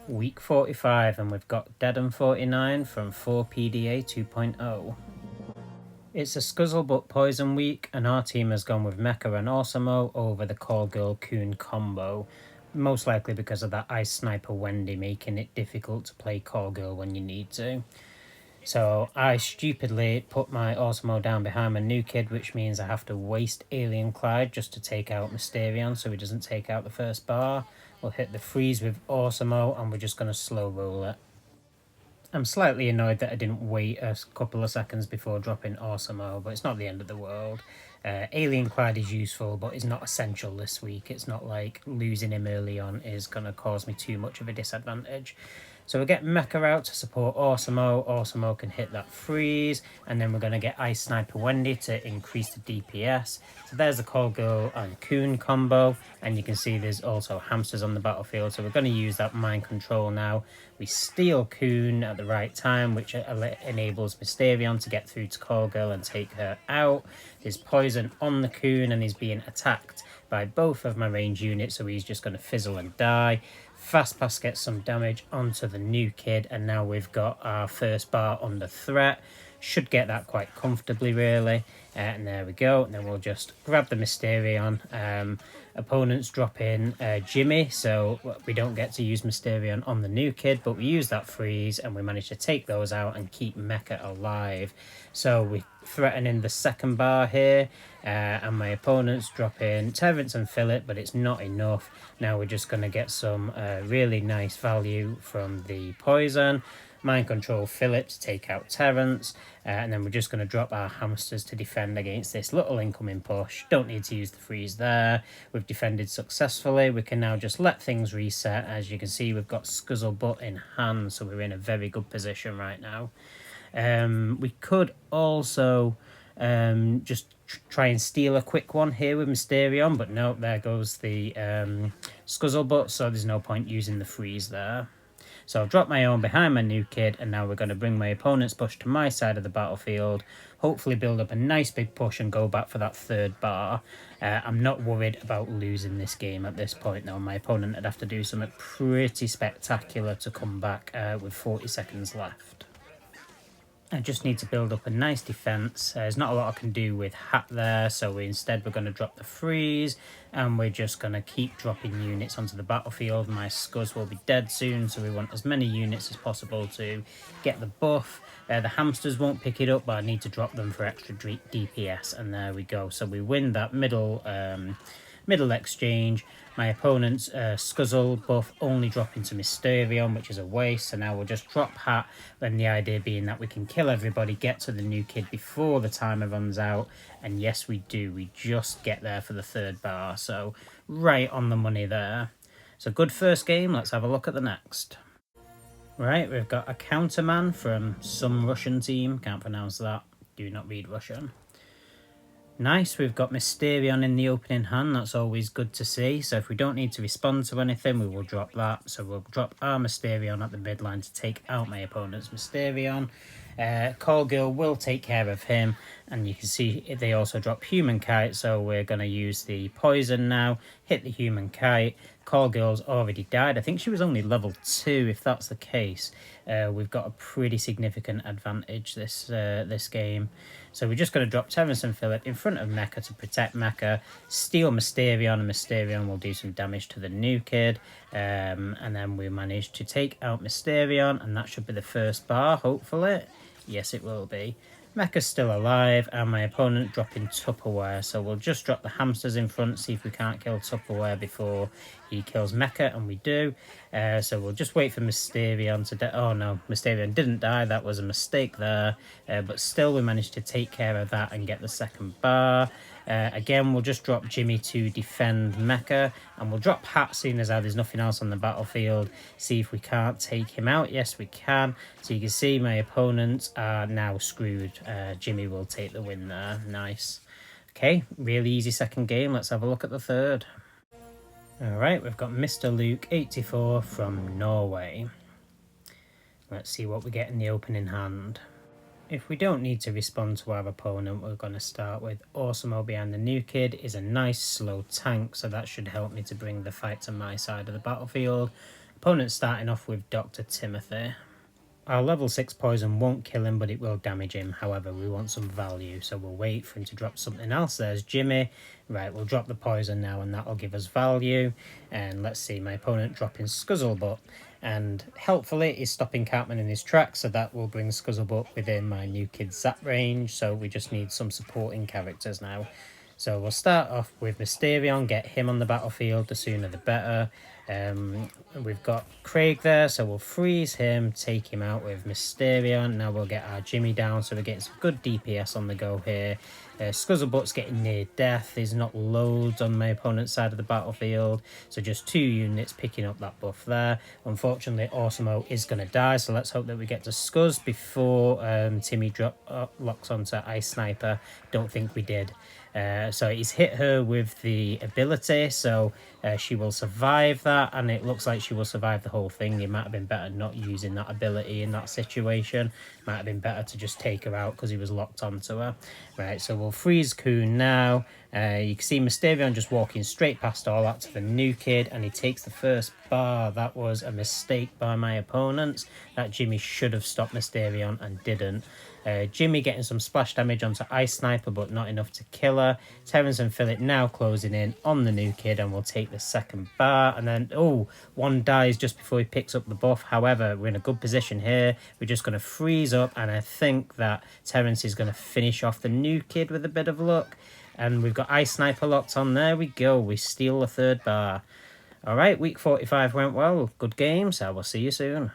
Week 45, and we've got Dead and 49 from 4PDA 2.0. It's a Scuzzlebutt Poison week, and our team has gone with Mecha and Osamo over the Call Girl Coon combo, most likely because of that Ice Sniper Wendy making it difficult to play Call Girl when you need to. So I stupidly put my Osamo down behind my new kid, which means I have to waste Alien Clyde just to take out Mysterion so he doesn't take out the first bar. We'll hit the freeze with Osamo and we're just going to slow roll it. I'm slightly annoyed that I didn't wait a couple of seconds before dropping Osamo, but it's not the end of the world. Alien Clyde is useful, but is not essential this week. It's not like losing him early on is going to cause me too much of a disadvantage. So we get Mecha out to support Osamo. Osamo can hit that freeze, and then we're going to get Ice Sniper Wendy to increase the DPS. So there's the Call Girl and Coon combo, and you can see there's also hamsters on the battlefield. So we're going to use that mind control now. We steal Coon at the right time, which enables Mysterion to get through to Call Girl and take her out. There's poison on the Coon, and he's being attacked by both of my range units, so he's just going to fizzle and die. Fast Pass gets some damage onto the new kid, and now we've got our first bar under threat. Should get that quite comfortably, really. And there we go. And then we'll just grab the Mysterion. Opponents drop in Jimmy, so we don't get to use Mysterion on the new kid, but we use that freeze and we manage to take those out and keep Mecha alive. So we threaten in the second bar here, and my opponents drop in Terrence and Philip, but it's not enough. Now we're just going to get some really nice value from the poison. Mind control Philip to take out Terrence, and then we're just going to drop our hamsters to defend against this little incoming push. Don't need to use the freeze there. We've defended successfully. We can now just let things reset. As you can see, we've got Scuzzlebutt in hand, so we're in a very good position right now. We could also just try and steal a quick one here with Mysterion, but no, there goes the Scuzzlebutt, so there's no point using the freeze there. So I'll drop my own behind my new kid, and now we're going to bring my opponent's push to my side of the battlefield, hopefully build up a nice big push and go back for that third bar. I'm not worried about losing this game at this point, though. My opponent would have to do something pretty spectacular to come back with 40 seconds left. I just need to build up a nice defense. There's not a lot I can do with Hat there, so instead we're going to drop the freeze, and we're just going to keep dropping units onto the battlefield. My Scuzz will be dead soon, so we want as many units as possible to get the buff. The hamsters won't pick it up, but I need to drop them for extra DPS, and there we go. So we win that middle exchange. My opponent's Scuzzle buff only dropping to Mysterion, which is a waste, so now we'll just drop Hat, and the idea being that we can kill everybody, get to the new kid before the timer runs out, and yes we do, we just get there for the third bar, so right on the money there. So good first game, let's have a look at the next. Right, we've got a counterman from some Russian team, can't pronounce that, do not read Russian. Nice, we've got Mysterion in the opening hand, that's always good to see. So if we don't need to respond to anything, we will drop that. So we'll drop our Mysterion at the midline to take out my opponent's Mysterion. Call Girl will take care of him, and you can see they also drop Human Kite, so we're going to use the poison now, hit the Human Kite. Call Girl's already died. I think she was only level 2, if that's the case. We've got a pretty significant advantage this game. So we're just going to drop Terrence and Philip in front of Mecha to protect Mecha, steal Mysterion, and Mysterion will do some damage to the new kid. And then we manage to take out Mysterion, and that should be the first bar, hopefully. Yes, it will be. Mecha's still alive, and my opponent dropping Tupperware, so we'll just drop the hamsters in front, see if we can't kill Tupperware before he kills Mecha, and we do. So we'll just wait for Mysterion to die. Oh no, Mysterion didn't die, that was a mistake there, but still we managed to take care of that and get the second bar. Again, we'll just drop Jimmy to defend Mecha, and we'll drop Hat seeing as how there's nothing else on the battlefield, see if we can't take him out. Yes, we can. So you can see my opponents are now screwed. Jimmy will take the win there. Nice. Okay, really easy second game. Let's have a look at the third. Alright, we've got Mr. Luke 84 from Norway. Let's see what we get in the opening hand. If we don't need to respond to our opponent, we're going to start with Osamo behind the new kid is a nice slow tank, so that should help me to bring the fight to my side of the battlefield. Opponent starting off with Dr. Timothy. Our level 6 poison won't kill him, but it will damage him. However, we want some value, so we'll wait for him to drop something else. There's Jimmy. Right, we'll drop the poison now, and that'll give us value. And let's see, my opponent dropping Scuzzlebutt. And helpfully, he's stopping Cartman in his tracks, so that will bring Scuzzlebutt within my new kid Zap range. So we just need some supporting characters now. So we'll start off with Mysterion, get him on the battlefield, the sooner the better. We've got Craig there, so we'll freeze him, take him out with Mysterion. Now we'll get our Jimmy down, so we're getting some good DPS on the go here. Scuzzlebutt's getting near death. There's not loads on my opponent's side of the battlefield, so just 2 units picking up that buff there. Unfortunately, Awesome-O is going to die, so let's hope that we get to Scuzz before Timmy locks onto Ice Sniper. Don't think we did. So he's hit her with the ability, so she will survive that, and it looks like she will survive the whole thing. It might have been better not using that ability in that situation. Might have been better to just take her out because he was locked onto her. Right, so we'll freeze Coon now. You can see Mysterion just walking straight past all that to the new kid, and he takes the first bar. That was a mistake by my opponents. That Jimmy should have stopped Mysterion and didn't. Jimmy getting some splash damage onto Ice Sniper, but not enough to kill her. Terrence and Philip now closing in on the new kid, and we'll take the second bar. And then, oh, one dies just before he picks up the buff. However, we're in a good position here. We're just going to freeze up, and I think that Terrence is going to finish off the new kid with a bit of luck. And we've got Ice Sniper locked on. There we go. We steal the third bar. All right, week 45 went well. Good games. I will see you soon.